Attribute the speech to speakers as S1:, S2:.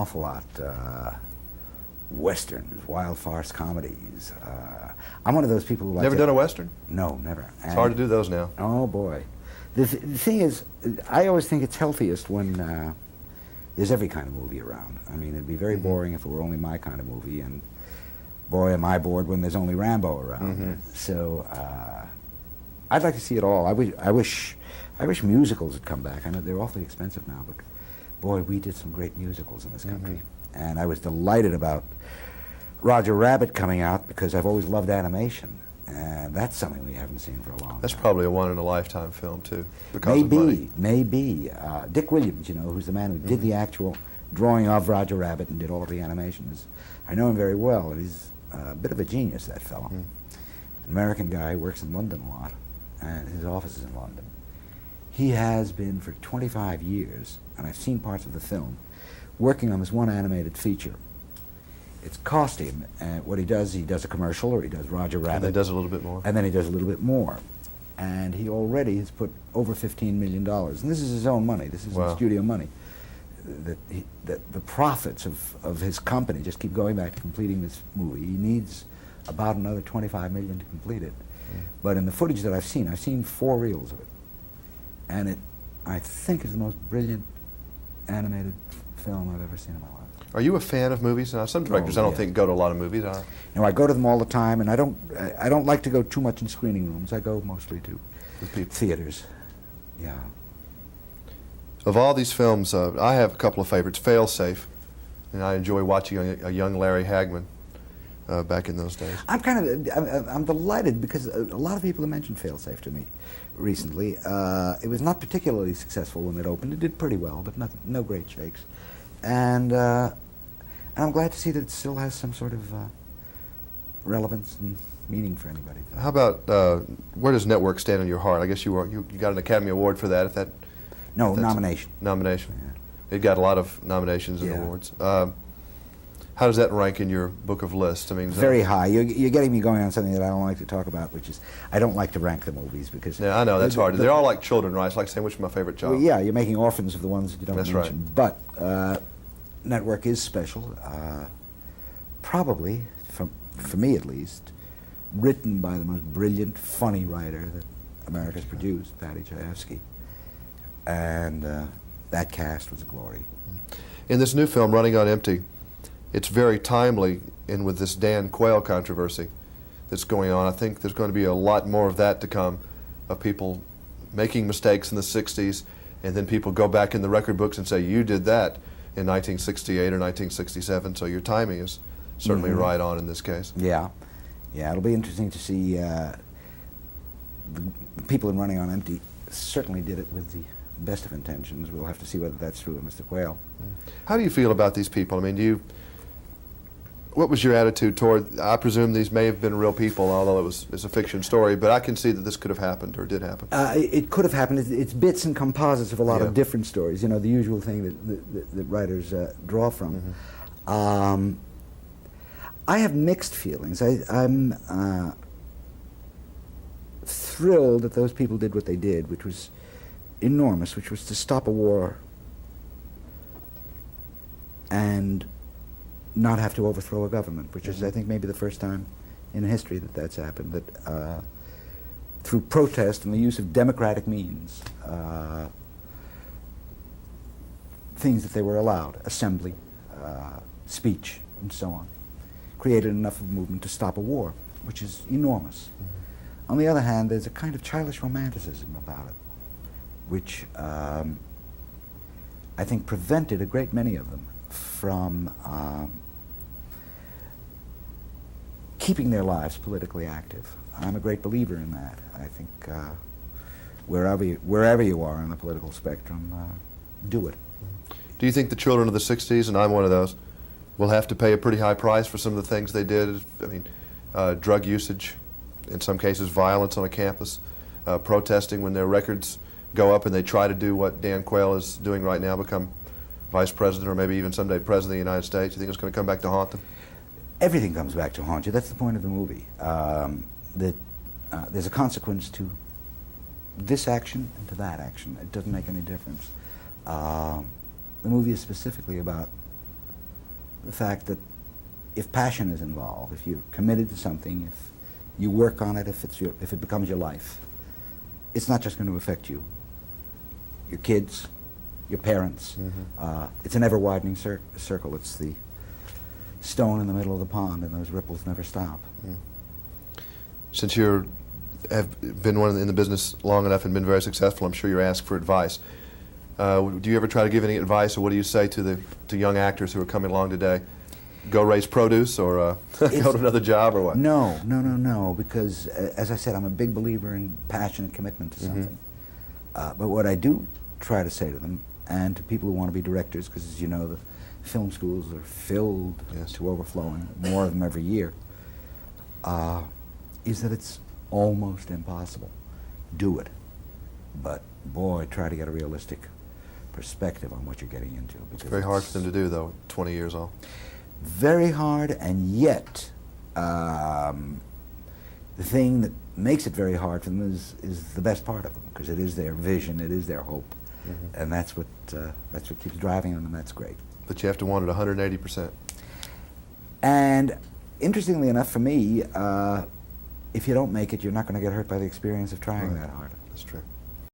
S1: awful lot. Westerns, wild farce comedies. I'm one of those people who like.
S2: Never done a Western?
S1: No, never.
S2: It's hard to do those now.
S1: Oh boy. The thing is, I always think it's healthiest when there's every kind of movie around. I mean, it'd be very boring if it were only my kind of movie, and boy, am I bored when there's only Rambo around. So I'd like to see it all. I wish musicals had come back. I know they're awfully expensive now, but boy, we did some great musicals in this country. And I was delighted about Roger Rabbit coming out because I've always loved animation. And that's something we haven't seen for a long time.
S2: That's probably a one-in-a-lifetime film, too, because of money.
S1: Maybe. Dick Williams, you know, who's the man who did the actual drawing of Roger Rabbit and did all of the animation. I know him very well, and he's a bit of a genius, that fellow. An American guy, works in London a lot, and his office is in London. He has been for 25 years, and I've seen parts of the film, working on this one animated feature. It's cost him, what he does a commercial, or he does Roger Rabbit.
S2: And then does a little bit more.
S1: And then he does a little bit more. And he already has put over $15 million. And this is his own money. This is studio money. The profits of his company just keep going back to completing this movie. He needs about another $25 million to complete it. But in the footage that I've seen 4 reels of it. And it, I think, is the most brilliant animated film I've ever seen in my life.
S2: Are you a fan of movies? Now, some directors I don't think go to a lot of movies.
S1: You know, I go to them all the time, and I don't like to go too much in screening rooms. I go mostly to theaters. Yeah.
S2: Of all these films, I have a couple of favorites. Fail-Safe, and I enjoy watching a young Larry Hagman back in those days.
S1: I'm delighted because a lot of people have mentioned Fail-Safe to me recently. It was not particularly successful when it opened. It did pretty well, but no great shakes. And I'm glad to see that it still has some sort of relevance and meaning for anybody.
S2: How about where does Network stand in your heart? I guess you got an Academy Award for that.
S1: No, nomination.
S2: Nomination.
S1: Yeah.
S2: It got a lot of nominations and awards. How does that rank in your book of lists? I mean,
S1: very high. You're getting me going on something that I don't like to talk about, which is I don't like to rank the movies because.
S2: Yeah, I know that's hard. They're all like children, right? It's like saying which is my favorite child.
S1: Well, yeah, you're making orphans of the ones that you don't mention.
S2: Right.
S1: But Network is special. Probably, for me at least, written by the most brilliant, funny writer that America's produced, Patty Chayefsky, and that cast was a glory.
S2: In this new film, Running on Empty, it's very timely, and with this Dan Quayle controversy that's going on, I think there's going to be a lot more of that to come, of people making mistakes in the 60s, and then people go back in the record books and say, you did that in 1968 or 1967, so your timing is certainly right on in this case.
S1: Yeah. Yeah, it'll be interesting to see the people in Running on Empty certainly did it with the best of intentions. We'll have to see whether that's true of Mr. Quayle.
S2: How do you feel about these people? I mean, what was your attitude toward, I presume these may have been real people, although it's a fiction story, but I can see that this could have happened or did happen.
S1: It could have happened. It's bits and composites of a lot of different stories, you know, the usual thing that writers draw from. I have mixed feelings. I'm thrilled that those people did what they did, which was enormous, which was to stop a war and not have to overthrow a government, which is, I think, maybe the first time in history that that's happened, that through protest and the use of democratic means, things that they were allowed, assembly, speech, and so on, created enough of a movement to stop a war, which is enormous. On the other hand, there's a kind of childish romanticism about it, which I think prevented a great many of them from keeping their lives politically active. I'm a great believer in that. I think wherever you are on the political spectrum, do it.
S2: Do you think the children of the 60s, and I'm one of those, will have to pay a pretty high price for some of the things they did? I mean, drug usage, in some cases violence on a campus, protesting when their records go up and they try to do what Dan Quayle is doing right now, become vice president or maybe even someday president of the United States. You think it's going to come back to haunt them?
S1: Everything comes back to haunt you. That's the point of the movie. That there's a consequence to this action and to that action. It doesn't make any difference. The movie is specifically about the fact that if passion is involved, if you're committed to something, if you work on it, if it becomes your life, it's not just going to affect you, your kids, your parents. It's an ever-widening circle. It's the stone in the middle of the pond, and those ripples never stop.
S2: Since you have been in the business long enough and been very successful, I'm sure you're asked for advice. Do you ever try to give any advice, or what do you say to young actors who are coming along today? Go raise produce, or go to another job, or what?
S1: No, because as I said, I'm a big believer in passion and commitment to something. But what I do try to say to them, and to people who want to be directors, because as you know, the film schools are filled to overflowing, more of them every year, is that it's almost impossible. Do it. But boy, try to get a realistic perspective on what you're getting into.
S2: It's very hard for them to do, though, 20 years old.
S1: Very hard, and yet the thing that makes it very hard for them is the best part of them, because it is their vision, it is their hope, and that's what keeps driving them, and that's great.
S2: But you have to want it 180%.
S1: And interestingly enough, for me, if you don't make it, you're not going to get hurt by the experience of trying that hard.
S2: That's true.